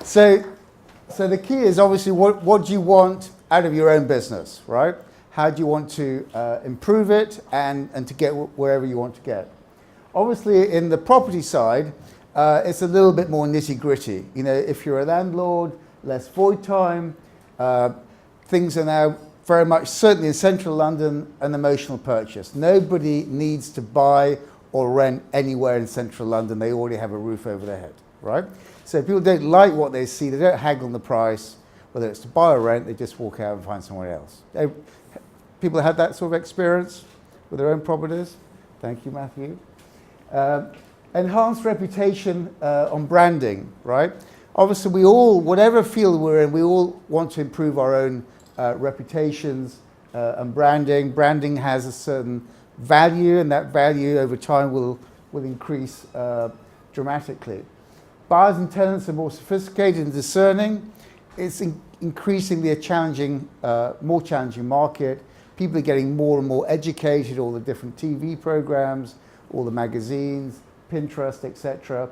So the key is obviously what do you want out of your own business, right? How do you want to improve it and to get wherever you want to get? Obviously, in the property side, it's a little bit more nitty-gritty. You know, if you're a landlord, less void time. Things are now very much, certainly in central London, an emotional purchase. Nobody needs to buy or rent anywhere in central London. They already have a roof over their head, right? So if people don't like what they see, they don't haggle on the price, whether it's to buy or rent, they just walk out and find somewhere else. People have that sort of experience with their own properties? Thank you, Matthew. Enhanced reputation on branding, right? Obviously, we all, whatever field we're in, we all want to improve our own reputations and branding. Branding has a certain value, and that value over time will increase dramatically. Buyers and tenants are more sophisticated and discerning. It's increasingly a challenging, more challenging market. People are getting more and more educated, all the different TV programs, all the magazines, Pinterest, etc.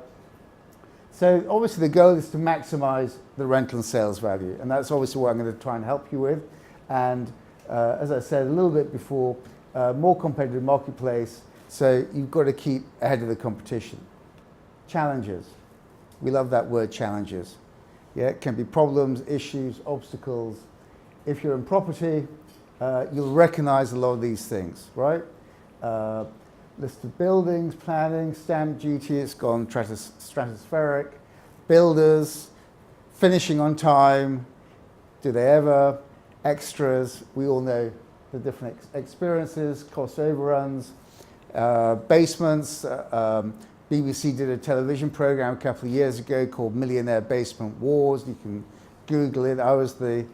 So obviously the goal is to maximize the rental and sales value, and that's obviously what I'm going to try and help you with. And as I said a little bit before, more competitive marketplace, so you've got to keep ahead of the competition. Challenges. We love that word, challenges. Yeah, it can be problems, issues, obstacles. If you're in property, you'll recognize a lot of these things, right? List of buildings, planning, stamp duty, it's gone stratospheric. Builders, finishing on time, do they ever? Extras, we all know the different experiences, cost overruns. Basements, BBC did a television program a couple of years ago called Millionaire Basement Wars. You can Google it. I was the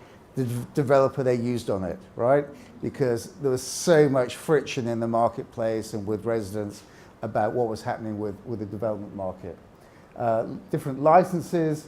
developer they used on it, right? Because there was so much friction in the marketplace and with residents about what was happening with the development market. Different licenses.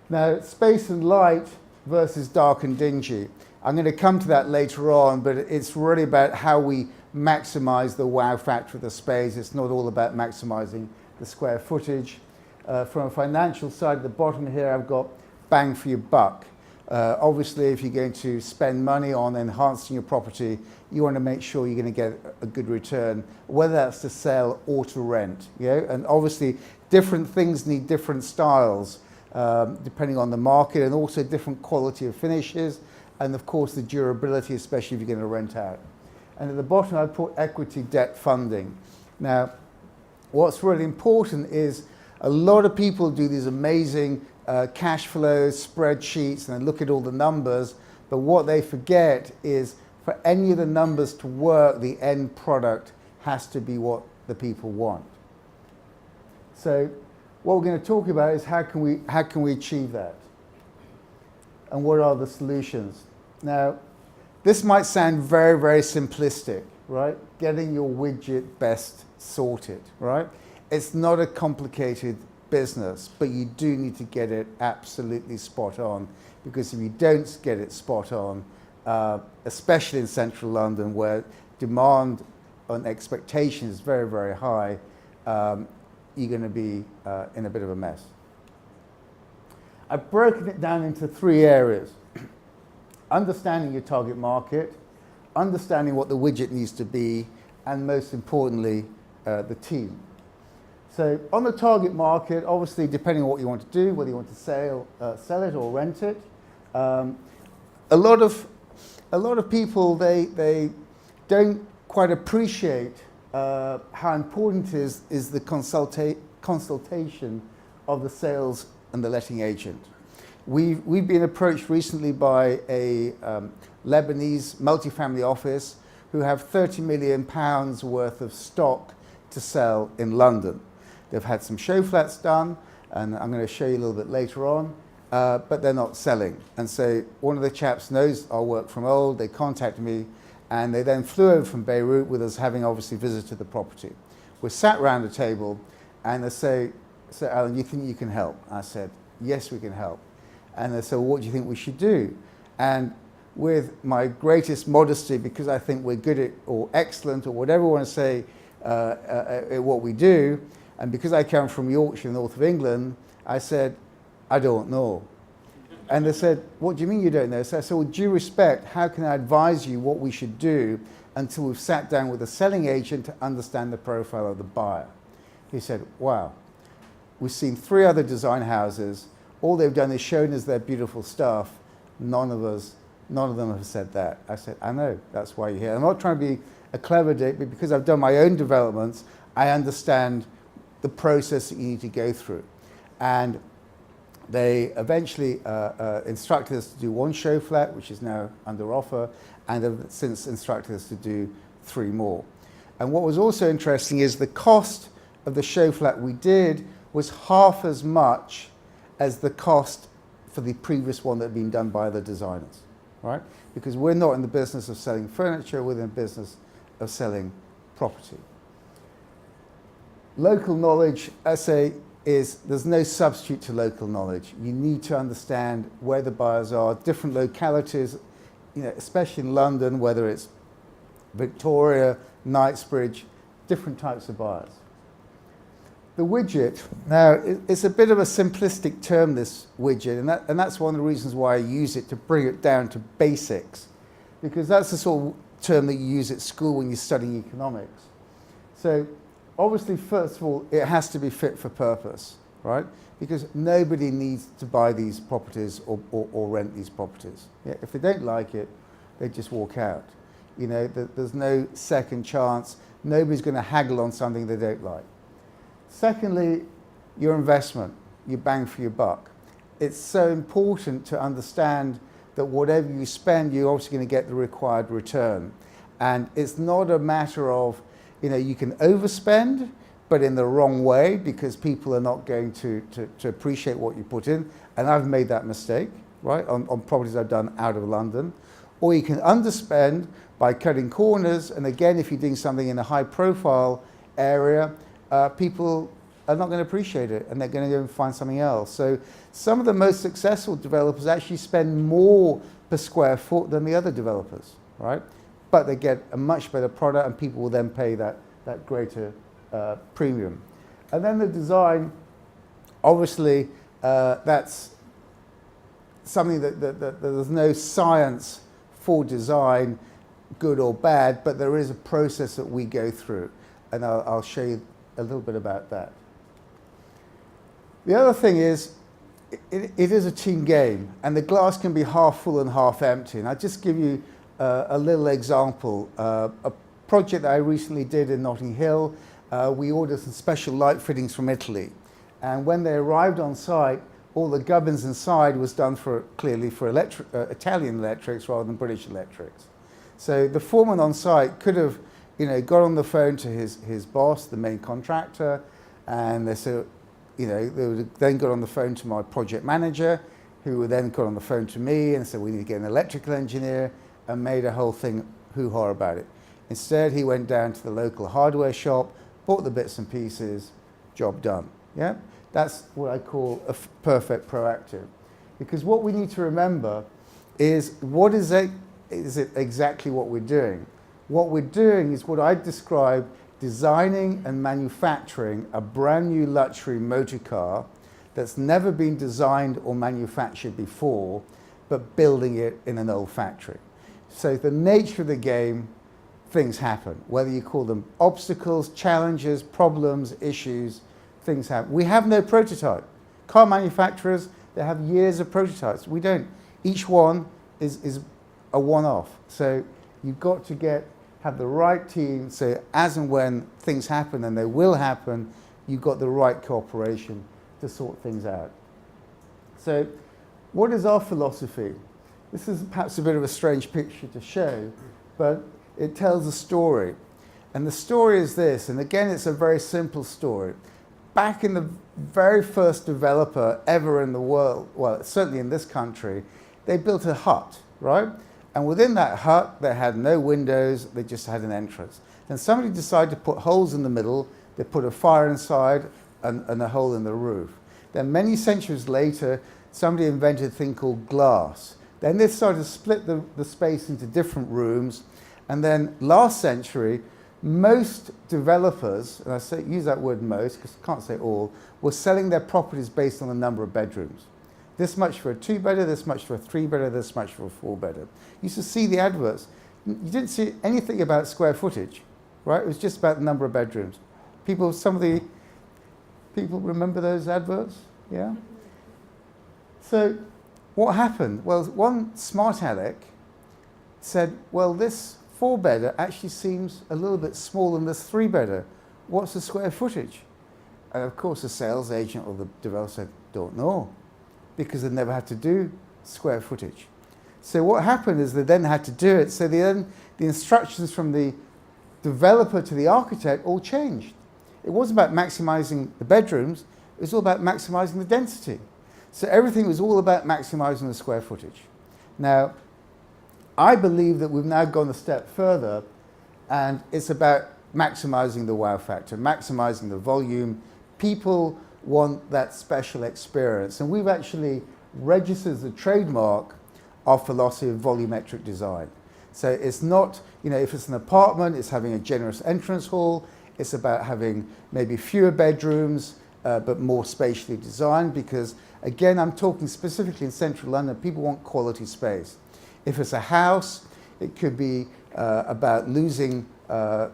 Now, space and light versus dark and dingy. I'm going to come to that later on, but it's really about how we maximize the wow factor of the space. It's not all about maximizing the square footage. From a financial side, at the bottom here, I've got bang for your buck. Obviously, if you're going to spend money on enhancing your property, you want to make sure you're going to get a good return, whether that's to sell or to rent. You know? And obviously, different things need different styles, depending on the market, and also different quality of finishes, and of course the durability, especially if you're going to rent out. And at the bottom, I put equity debt funding. Now, what's really important is a lot of people do these amazing cash flows, spreadsheets, and they look at all the numbers, but what they forget is for any of the numbers to work, the end product has to be what the people want. So what we're going to talk about is how can we achieve that? And what are the solutions? Now, this might sound very, very simplistic, right? Getting your widget best sorted, right? It's not a complicated business, but you do need to get it absolutely spot on, because if you don't get it spot on, especially in central London where demand and expectation is very, very high, you're going to be in a bit of a mess. I've broken it down into 3 areas. Understanding your target market, understanding what the widget needs to be, and most importantly, the team. So on the target market, obviously depending on what you want to do, whether you want to sell it or rent it, a lot of people, they don't quite appreciate how important is the consultation of the sales and the letting agent. We've been approached recently by a Lebanese multifamily office who have £30 million worth of stock to sell in London. They've had some show flats done, and I'm going to show you a little bit later on, but they're not selling. And so one of the chaps knows our work from old. They contacted me, and they then flew over from Beirut with us, having obviously visited the property. We're sat around a table, and they say, "So Alan, you think you can help?" I said, "Yes, we can help." And they said, "Well, what do you think we should do?" And with my greatest modesty, because I think we're good at, or excellent, or whatever you want to say, at what we do, and because I come from Yorkshire, north of England, I said, "I don't know." And they said, what do you mean you don't know? So I said, with due respect, how can I advise you what we should do until we've sat down with a selling agent to understand the profile of the buyer? He said, wow, we've seen 3 other design houses. All they've done is shown us their beautiful stuff. None of them have said that. I said, I know, that's why you're here. I'm not trying to be a clever dick, but because I've done my own developments, I understand the process that you need to go through. And they eventually instructed us to do 1 show flat, which is now under offer, and have since instructed us to do 3 more. And what was also interesting is the cost of the show flat we did was half as much as the cost for the previous one that had been done by the designers, right? Because we're not in the business of selling furniture, we're in the business of selling property. Local knowledge, I say, there's no substitute to local knowledge. You need to understand where the buyers are, different localities, especially in London, whether it's Victoria, Knightsbridge, different types of buyers. The widget, now it's a bit of a simplistic term, this widget, and that's one of the reasons why I use it, to bring it down to basics, because that's the sort of term that you use at school when you're studying economics. So obviously, first of all, it has to be fit for purpose, right? Because nobody needs to buy these properties or rent these properties. Yeah, if they don't like it, they just walk out. There's no second chance. Nobody's going to haggle on something they don't like. Secondly, your investment, your bang for your buck. It's so important to understand that whatever you spend, you're obviously going to get the required return. And it's not a matter of, you can overspend, but in the wrong way, because people are not going to appreciate what you put in. And I've made that mistake, right, on properties I've done out of London. Or you can underspend by cutting corners. And again, if you're doing something in a high profile area, people are not going to appreciate it, and they're going to go and find something else. So some of the most successful developers actually spend more per square foot than the other developers, right? But they get a much better product, and people will then pay that greater premium. And then the design, obviously, that's something that there's no science for design, good or bad, but there is a process that we go through, and I'll show you a little bit about that. The other thing is, it is a team game, and the glass can be half full and half empty. And I'll just give you a little example. A project that I recently did in Notting Hill, we ordered some special light fittings from Italy. And when they arrived on site, all the gubbins inside was done clearly for Italian electrics rather than British electrics. So the foreman on site could have got on the phone to his boss, the main contractor, and they said, they would have then got on the phone to my project manager, who would then got on the phone to me and said, we need to get an electrical engineer, and made a whole thing hoo-ha about it. Instead, he went down to the local hardware shop, bought the bits and pieces, job done. Yeah? That's what I call a perfect proactive. Because what we need to remember is, is it exactly what we're doing? What we're doing is what I describe designing and manufacturing a brand new luxury motor car that's never been designed or manufactured before, but building it in an old factory. So the nature of the game, things happen. Whether you call them obstacles, challenges, problems, issues, things happen. We have no prototype. Car manufacturers, they have years of prototypes. We don't. Each one is a one-off. So you've got to have the right team, so as and when things happen, and they will happen, you've got the right cooperation to sort things out. So what is our philosophy? This is perhaps a bit of a strange picture to show, but it tells a story. And the story is this, and again, it's a very simple story. Back in the very first developer ever in the world, well, certainly in this country, they built a hut, right? And within that hut, they had no windows, they just had an entrance. Then somebody decided to put holes in the middle, they put a fire inside and a hole in the roof. Then many centuries later, somebody invented a thing called glass. Then they started to split the space into different rooms. And then last century, most developers, and use that word most because I can't say all, were selling their properties based on the number of bedrooms. This much for a 2-bedder, this much for a 3-bedder, this much for a 4-bedder. You used to see the adverts. You didn't see anything about square footage, right? It was just about the number of bedrooms. Some of the people remember those adverts? Yeah? So what happened? Well, one smart aleck said, well, this 4-bedder actually seems a little bit smaller than this 3-bedder. What's the square footage? And of course, the sales agent or the developer said, don't know, because they never had to do square footage. So what happened is they then had to do it. So the instructions from the developer to the architect all changed. It wasn't about maximizing the bedrooms, it was all about maximizing the density. So everything was all about maximizing the square footage. Now, I believe that we've now gone a step further, and it's about maximizing the wow factor, maximizing the volume. People want that special experience, and we've actually registered as a trademark our philosophy of volumetric design. So it's not, if it's an apartment, it's having a generous entrance hall. It's about having maybe fewer bedrooms, but more spatially designed, because again, I'm talking specifically in central London, people want quality space. If it's a house, it could be about losing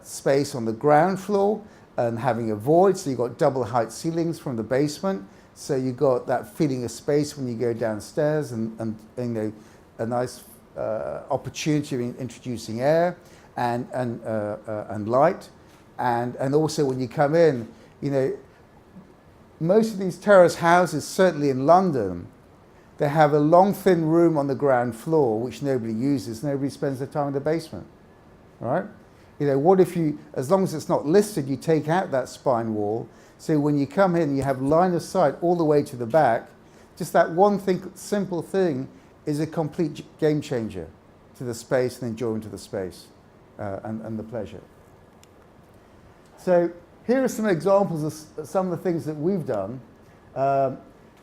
space on the ground floor and having a void, so you've got double height ceilings from the basement, so you've got that feeling of space when you go downstairs, and a nice opportunity of introducing air and light, and also when you come in, most of these terrace houses, certainly in London, they have a long thin room on the ground floor which nobody uses. Nobody spends their time in the basement, right? What if you, as long as it's not listed, you take out that spine wall, so when you come in, you have line of sight all the way to the back. Just that one simple thing is a complete game changer to the space and enjoyment of the space and the pleasure. So here are some examples of some of the things that we've done.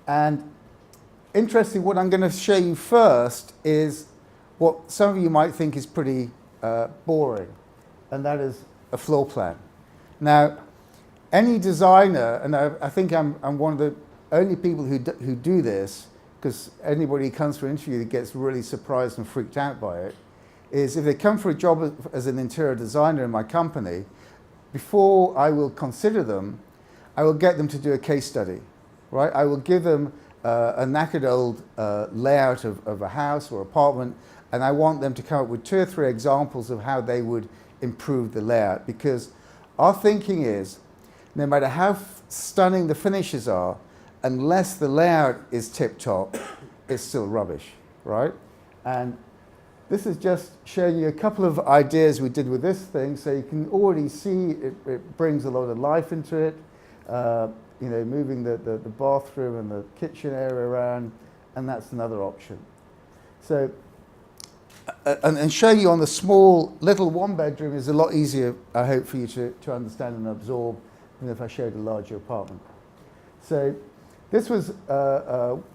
And interesting, what I'm going to show you first is what some of you might think is pretty boring, and that is a floor plan. Now, any designer, and I think I'm one of the only people who do this, because anybody who comes for an interview that gets really surprised and freaked out by it, is if they come for a job as an interior designer in my company, before I will consider them, I will get them to do a case study, right? I will give them a knackered old layout of a house or apartment, and I want them to come up with 2 or 3 examples of how they would improve the layout, because our thinking is, no matter how stunning the finishes are, unless the layout is tip-top, it's still rubbish, right? And this is just showing you a couple of ideas we did with this thing, so you can already see it brings a lot of life into it. Moving the bathroom and the kitchen area around, and that's another option. So, and showing you on the small little 1-bedroom is a lot easier, I hope, for you to understand and absorb than if I showed a larger apartment. So this was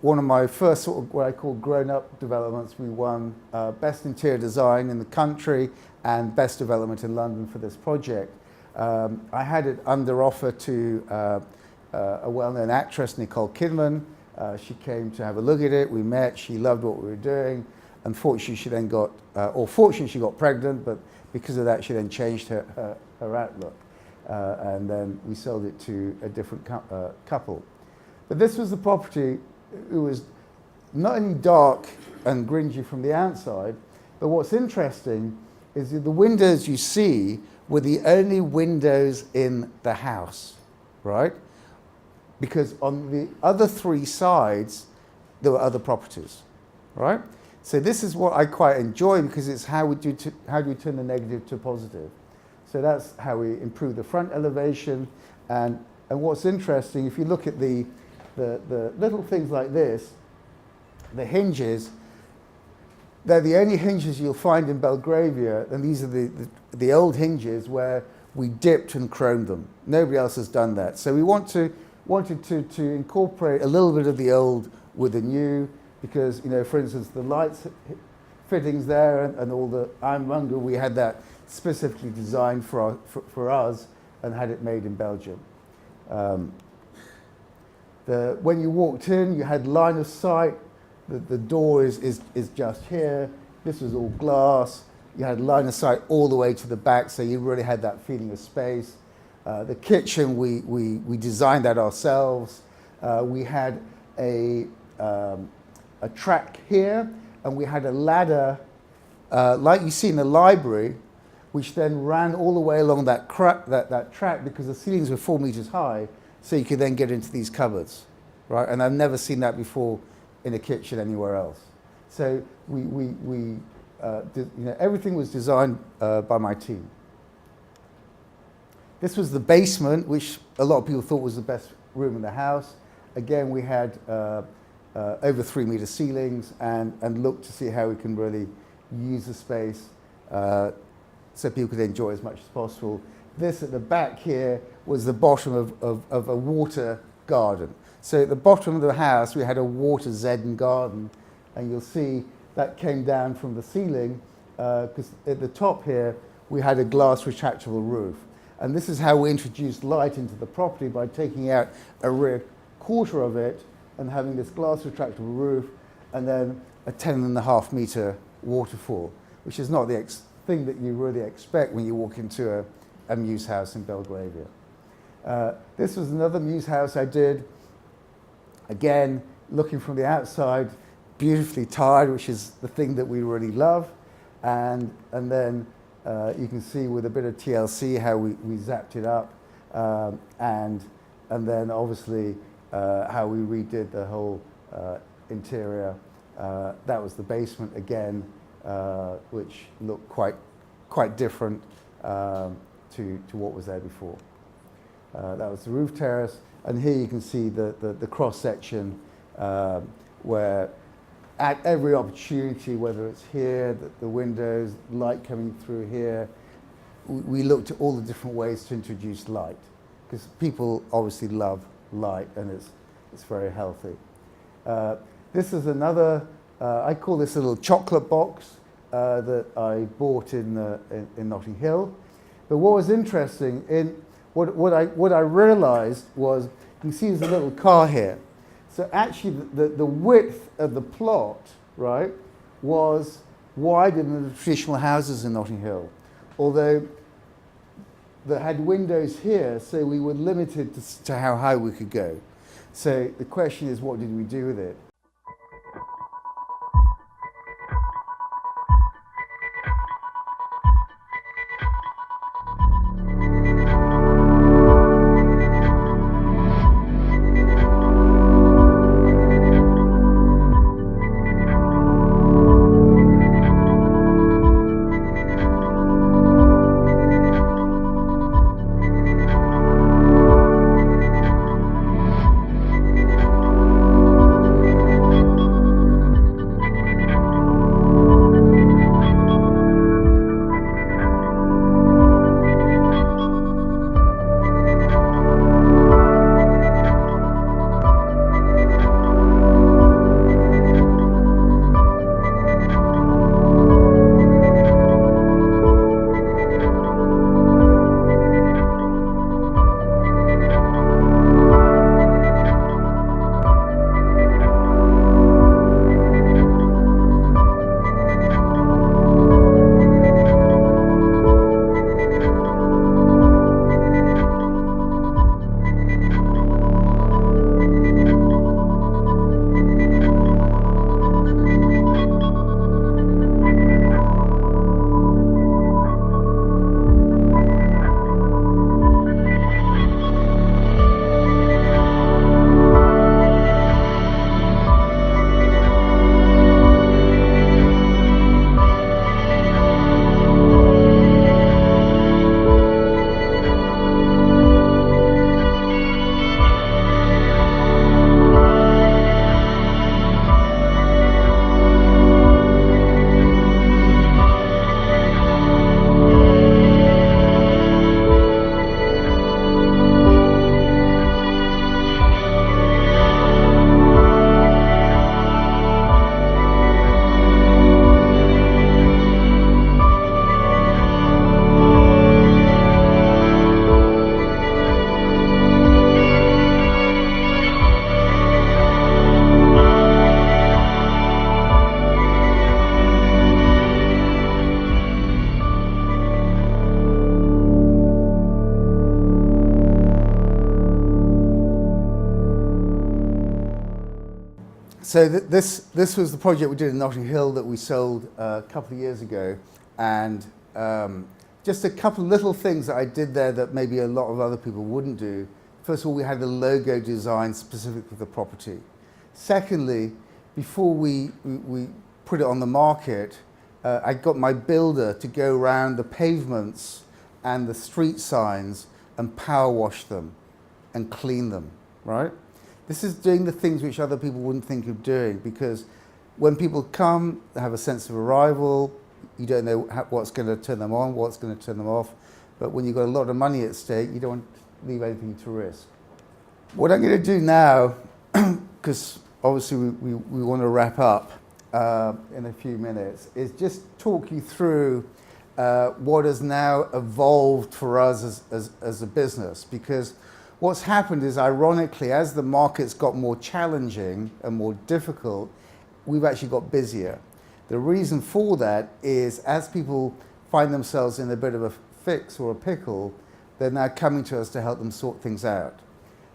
one of my first sort of what I call grown-up developments. We won Best Interior Design in the country and Best Development in London for this project. I had it under offer to a well-known actress, Nicole Kidman. She came to have a look at it. We met. She loved what we were doing. Unfortunately, she then got, or fortunately, she got pregnant, but because of that, she then changed her outlook. And then we sold it to a different couple. But this was the property. It was not only dark and gringy from the outside, but what's interesting is that the windows you see were the only windows in the house, right? Because on the other 3 sides, there were other properties, right? So this is what I quite enjoy, because it's how we turn the negative to positive. So that's how we improve the front elevation. And what's interesting, if you look at the little things like this, the hinges, they're the only hinges you'll find in Belgravia, and these are the old hinges where we dipped and chromed them. Nobody else has done that. So we wanted to incorporate a little bit of the old with the new, because, for instance, the lights fittings there and all the ironmonger, we had that specifically designed for us and had it made in Belgium. When you walked in, you had line of sight. The door is just here. This was all glass. You had line of sight all the way to the back, so you really had that feeling of space. The kitchen, we designed that ourselves. We had a track here, and we had a ladder, like you see in the library, which then ran all the way along that track because the ceilings were 4 meters high, so you could then get into these cupboards, right? And I've never seen that before in a kitchen anywhere else. So everything was designed by my team. This was the basement, which a lot of people thought was the best room in the house. Again, we had over 3 meter ceilings and looked to see how we can really use the space so people could enjoy as much as possible. This at the back here was the bottom of a water garden. So at the bottom of the house, we had a water Zen garden, and you'll see that came down from the ceiling because at the top here, we had a glass retractable roof. And this is how we introduced light into the property, by taking out a rear quarter of it and having this glass retractable roof, and then a 10.5 meter waterfall, which is not the thing that you really expect when you walk into a Muse house in Belgravia. This was another Muse house I did. Again, looking from the outside, beautifully tiled, which is the thing that we really love. And then you can see with a bit of TLC how we zapped it up, and then obviously how we redid the whole interior. That was the basement again, which looked quite different to what was there before. That was the roof terrace, and here you can see the cross section where at every opportunity, whether it's here, the windows, light coming through here, we looked at all the different ways to introduce light, because people obviously love light, and it's very healthy. This is another, I call this a little chocolate box that I bought in Notting Hill. But what was interesting, what I realized was, you can see there's a little car here. So actually the width of the plot, right, was wider than the traditional houses in Notting Hill. Although they had windows here, so we were limited to how high we could go. So the question is, what did we do with it? So this was the project we did in Notting Hill that we sold a couple of years ago, and just a couple of little things that I did there that maybe a lot of other people wouldn't do. First of all, we had the logo design specific for the property. Secondly, before we put it on the market, I got my builder to go around the pavements and the street signs and power wash them and clean them, right? This is doing the things which other people wouldn't think of doing, because when people come, they have a sense of arrival. You don't know what's going to turn them on, what's going to turn them off. But when you've got a lot of money at stake, you don't want to leave anything to risk. What I'm going to do now, because obviously we want to wrap up in a few minutes, is just talk you through what has now evolved for us as a business. Because what's happened is, ironically, as the markets got more challenging and more difficult, we've actually got busier. The reason for that is, as people find themselves in a bit of a fix or a pickle, they're now coming to us to help them sort things out.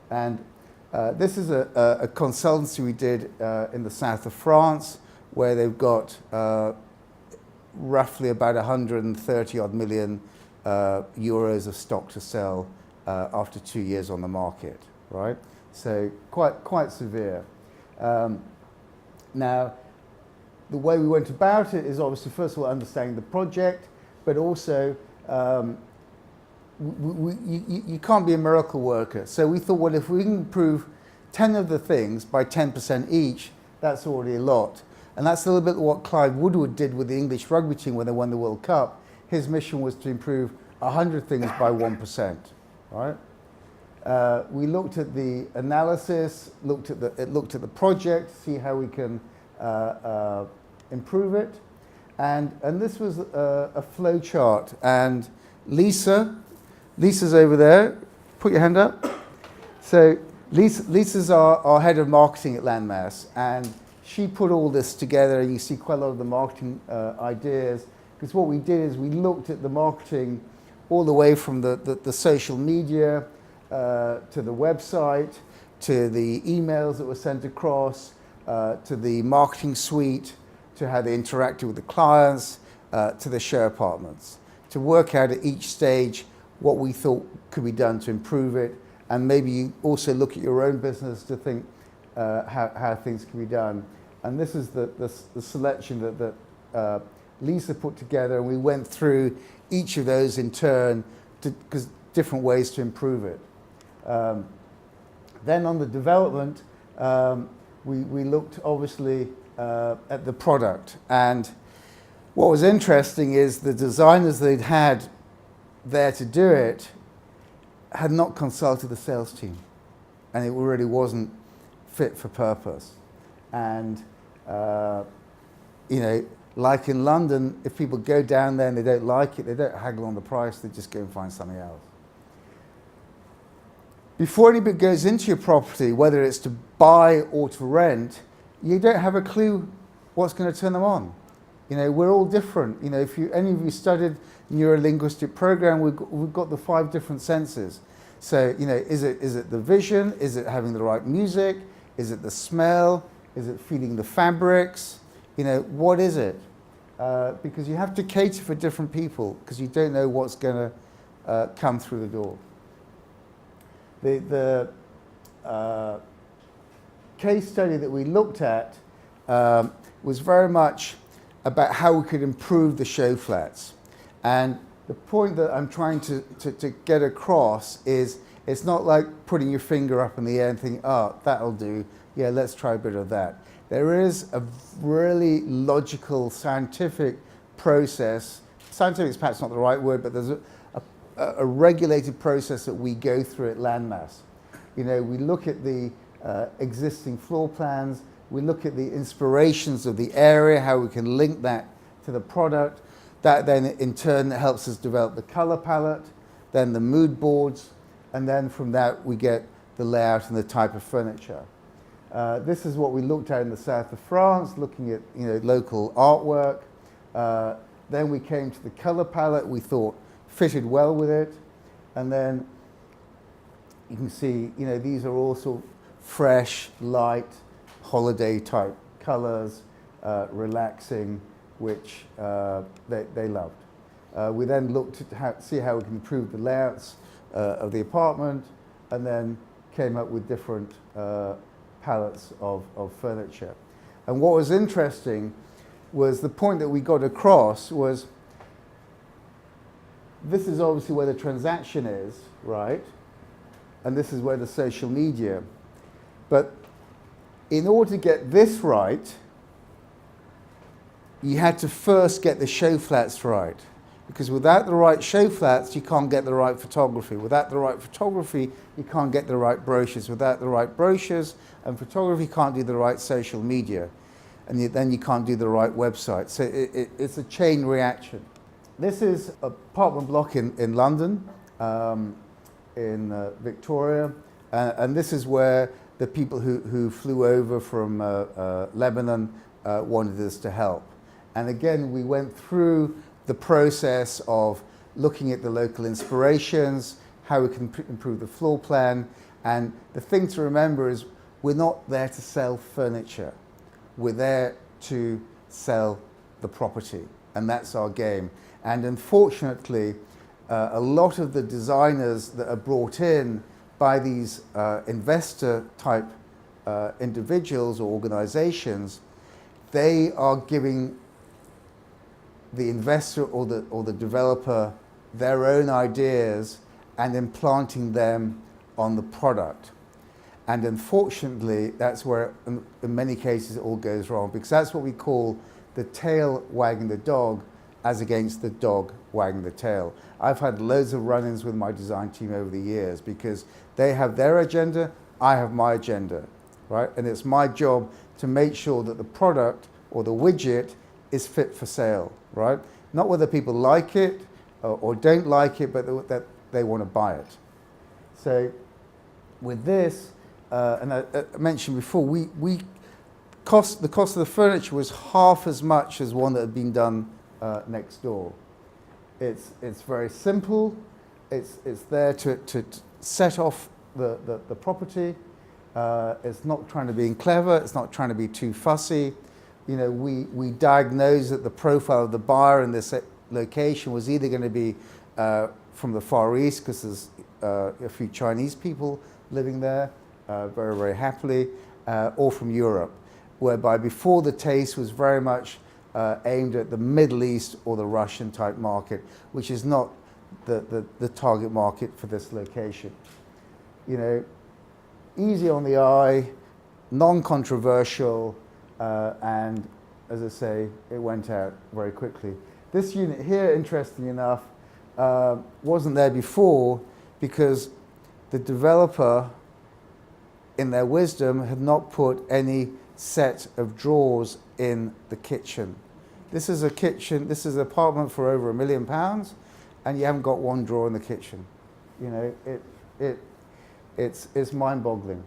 And this is a consultancy we did in the south of France, where they've got roughly about 130 odd million euros of stock to sell after 2 years on the market, right? So quite severe. Now, the way we went about it is obviously, first of all, understanding the project, but also you can't be a miracle worker. So we thought, well, if we can improve 10 of the things by 10% each, that's already a lot. And that's a little bit what Clive Woodward did with the English rugby team when they won the World Cup. His mission was to improve 100 things by 1%, right? We looked at the analysis, looked at the project, see how we can improve it, and this was a flow chart. And Lisa's over there. Put your hand up. So Lisa's our head of marketing at Landmass, and she put all this together. You see quite a lot of the marketing ideas, because what we did is we looked at the marketing all the way from the social media to the website, to the emails that were sent across, to the marketing suite, to how they interacted with the clients, to the show apartments, to work out at each stage what we thought could be done to improve it, and maybe you also look at your own business to think how things can be done. And this is the selection that Lisa put together, and we went through each of those in turn, because different ways to improve it. Then on the development, we looked obviously at the product, and what was interesting is the designers they'd had there to do it had not consulted the sales team, and it really wasn't fit for purpose. And you know, like in London, if people go down there and they don't like it, they don't haggle on the price, they just go and find something else. Before anybody goes into your property, whether it's to buy or to rent, you don't have a clue what's going to turn them on. You know, we're all different. You know, if any of you studied neuro-linguistic program, we've got the 5 different senses. So, you know, is it the vision? Is it having the right music? Is it the smell? Is it feeling the fabrics? You know, what is it? Because you have to cater for different people, because you don't know what's going to come through the door. The case study that we looked at was very much about how we could improve the show flats. And the point that I'm trying to get across is, it's not like putting your finger up in the air and thinking, oh, that'll do, yeah, let's try a bit of that. There is a really logical, scientific process. Scientific is perhaps not the right word, but there's a regulated process that we go through at Landmass. You know, we look at the existing floor plans, we look at the inspirations of the area, how we can link that to the product. That then in turn helps us develop the color palette, then the mood boards, and then from that we get the layout and the type of furniture. This is what we looked at in the south of France, looking at, you know, local artwork. Then we came to the color palette we thought fitted well with it, and then you can see, you know, these are all sort of fresh, light, holiday type colours, relaxing, which they loved. We then looked at see how we can improve the layouts of the apartment, and then came up with different palettes of furniture. And what was interesting was the point that we got across was, this is obviously where the transaction is, right? And this is where the social media. But in order to get this right, you had to first get the show flats right. Because without the right show flats, you can't get the right photography. Without the right photography, you can't get the right brochures. Without the right brochures and photography, you can't do the right social media. And then you can't do the right website. So it's a chain reaction. This is an apartment block in London, in Victoria. And this is where the people who flew over from Lebanon wanted us to help. And again, we went through the process of looking at the local inspirations, how we can improve the floor plan. And the thing to remember is we're not there to sell furniture. We're there to sell the property. And that's our game. And unfortunately, a lot of the designers that are brought in by these investor type individuals or organizations, they are giving the investor or the developer their own ideas and implanting them on the product. And unfortunately, that's where in many cases it all goes wrong, because that's what we call the tail wagging the dog as against the dog wagging the tail. I've had loads of run-ins with my design team over the years because they have their agenda, I have my agenda, right? And it's my job to make sure that the product or the widget is fit for sale, right? Not whether people like it or don't like it, but that they want to buy it. So with this, and I mentioned before, the cost of the furniture was half as much as one that had been done next door. It's very simple. It's there to set off the property. It's not trying to be clever. It's not trying to be too fussy. You know, we diagnosed that the profile of the buyer in this location was either going to be from the Far East, because there's a few Chinese people living there very, very happily, or from Europe, whereby before the taste was very much aimed at the Middle East or the Russian type market, which is not the target market for this location. You know, easy on the eye, non-controversial, and as I say, it went out very quickly. This unit here, interestingly enough, wasn't there before because the developer, in their wisdom, had not put any set of drawers in the kitchen. This is a kitchen, this is an apartment for over £1 million, and you haven't got one drawer in the kitchen. You know, it's mind-boggling.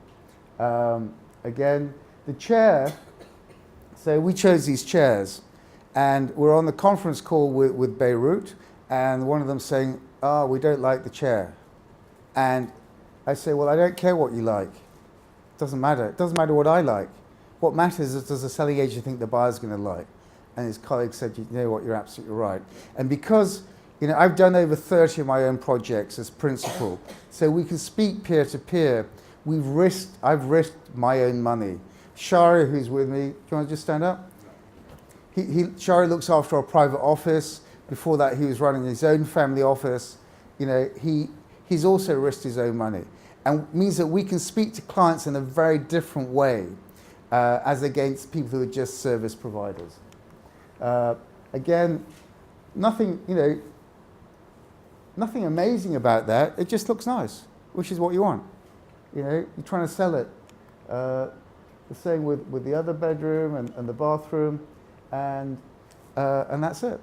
Again, the chair, so we chose these chairs, and we're on the conference call with Beirut, and one of them saying, "Oh, we don't like the chair." And I say, "Well, I don't care what you like. It doesn't matter. It doesn't matter what I like. What matters is, does the selling agent think the buyer's going to like?" And his colleague said, "You know what, you're absolutely right." And because, you know, I've done over 30 of my own projects as principal, so we can speak peer to peer. I've risked my own money. Shari, who's with me, do you want to just stand up? Shari looks after our private office. Before that, he was running his own family office. You know, he's also risked his own money, and means that we can speak to clients in a very different way, as against people who are just service providers. Again, nothing, you know, nothing amazing about that. It just looks nice, which is what you want. You know, you're trying to sell it. The same with the other bedroom and the bathroom, and that's it.